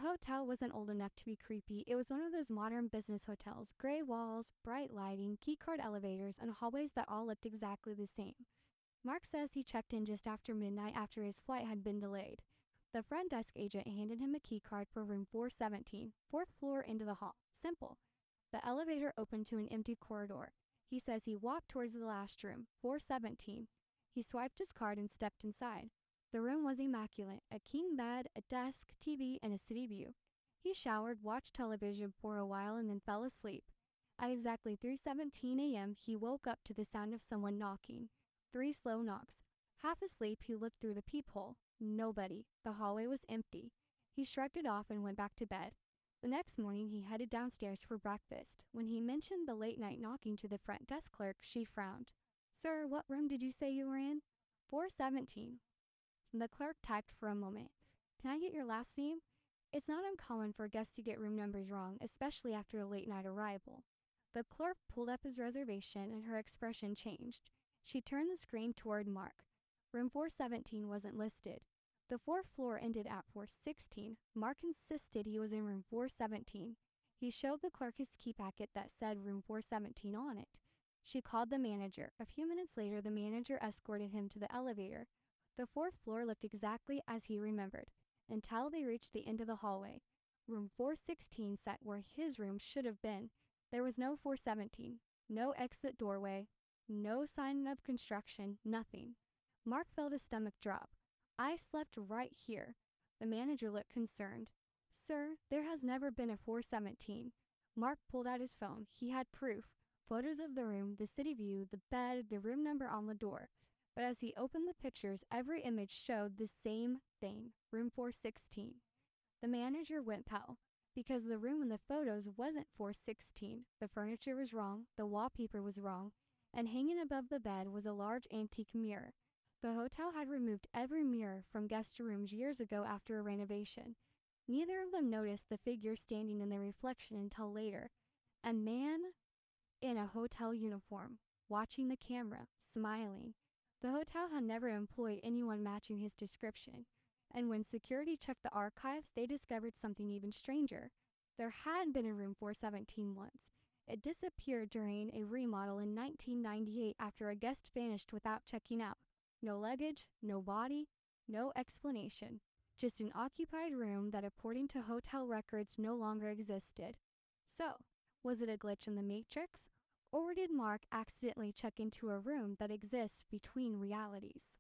hotel wasn't old enough to be creepy. It was one of those modern business hotels, gray walls, bright lighting, keycard elevators, and hallways that all looked exactly the same. Mark says he checked in just after midnight after his flight had been delayed. The front desk agent handed him a keycard for room 417, fourth floor into the hall. Simple. The elevator opened to an empty corridor. He says he walked towards the last room, 417. He swiped his card and stepped inside. The room was immaculate, a king bed, a desk, TV, and a city view. He showered, watched television for a while, and then fell asleep. At exactly 3:17 a.m., he woke up to the sound of someone knocking. 3 slow knocks. Half asleep, he looked through the peephole. Nobody. The hallway was empty. He shrugged it off and went back to bed. The next morning, he headed downstairs for breakfast. When he mentioned the late-night knocking to the front desk clerk, she frowned. "Sir, what room did you say you were in?" 417. The clerk typed for a moment. "Can I get your last name?" It's not uncommon for guests to get room numbers wrong, especially after a late-night arrival. The clerk pulled up his reservation and her expression changed. She turned the screen toward Mark. Room 417 wasn't listed. The fourth floor ended at 416. Mark insisted he was in room 417. He showed the clerk his key packet that said room 417 on it. She called the manager. A few minutes later, the manager escorted him to the elevator. The fourth floor looked exactly as he remembered, until they reached the end of the hallway. Room 416 sat where his room should have been. There was no 417, no exit doorway, no sign of construction, nothing. Mark felt his stomach drop. "I slept right here." The manager looked concerned. "Sir, there has never been a 417. Mark pulled out his phone. He had proof. Photos of the room, the city view, the bed, the room number on the door. But as he opened the pictures, every image showed the same thing, room 416. The manager went pale, because the room in the photos wasn't 416. The furniture was wrong, the wallpaper was wrong, and hanging above the bed was a large antique mirror. The hotel had removed every mirror from guest rooms years ago after a renovation. Neither of them noticed the figure standing in the reflection until later. A man in a hotel uniform, watching the camera, smiling. The hotel had never employed anyone matching his description, and when security checked the archives, they discovered something even stranger. There had been a room 417 once. It disappeared during a remodel in 1998 after a guest vanished without checking out. No luggage, no body, no explanation. Just an occupied room that, according to hotel records, no longer existed. So, was it a glitch in the Matrix? Or did Mark accidentally check into a room that exists between realities?